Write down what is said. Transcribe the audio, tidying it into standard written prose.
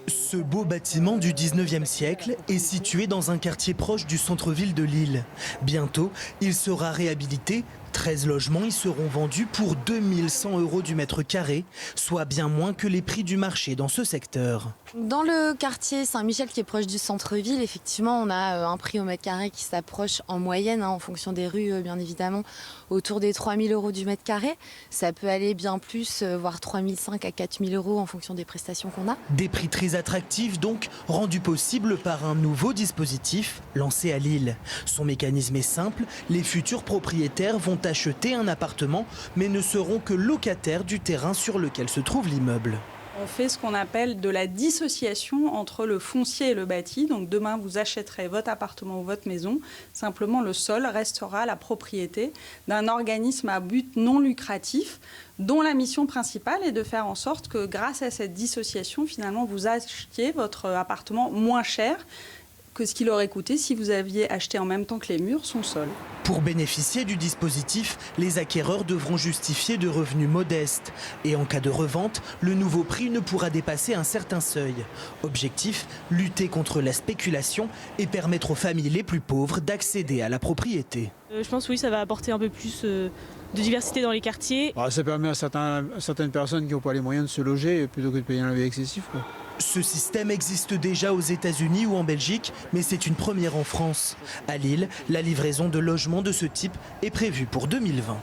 Ce beau bâtiment du 19e siècle est situé dans un quartier proche du centre-ville de Lille. Bientôt, il sera réhabilité. 13 logements y seront vendus pour 2100 € du mètre carré, soit bien moins que les prix du marché dans ce secteur. Dans le quartier Saint-Michel qui est proche du centre-ville, effectivement, on a un prix au mètre carré qui s'approche en moyenne, en fonction des rues bien évidemment, autour des 3000 € du mètre carré. Ça peut aller bien plus, voire 3500 à 4000 € en fonction des prestations qu'on a. Des prix très attractifs donc, rendus possibles par un nouveau dispositif lancé à Lille. Son mécanisme est simple, les futurs propriétaires vont acheter un appartement mais ne seront que locataires du terrain sur lequel se trouve l'immeuble. On fait ce qu'on appelle de la dissociation entre le foncier et le bâti. Donc demain, vous achèterez votre appartement ou votre maison. Simplement, le sol restera la propriété d'un organisme à but non lucratif dont la mission principale est de faire en sorte que grâce à cette dissociation, finalement, vous achetiez votre appartement moins cher que ce qu'il aurait coûté si vous aviez acheté en même temps que les murs son sol. Pour bénéficier du dispositif, les acquéreurs devront justifier de revenus modestes. Et en cas de revente, le nouveau prix ne pourra dépasser un certain seuil. Objectif, lutter contre la spéculation et permettre aux familles les plus pauvres d'accéder à la propriété. Je pense oui, ça va apporter un peu plus de diversité dans les quartiers. Ça permet à certaines personnes qui n'ont pas les moyens de se loger plutôt que de payer un loyer excessif, quoi. Ce système existe déjà aux États-Unis ou en Belgique, mais c'est une première en France. À Lille, la livraison de logements de ce type est prévue pour 2020.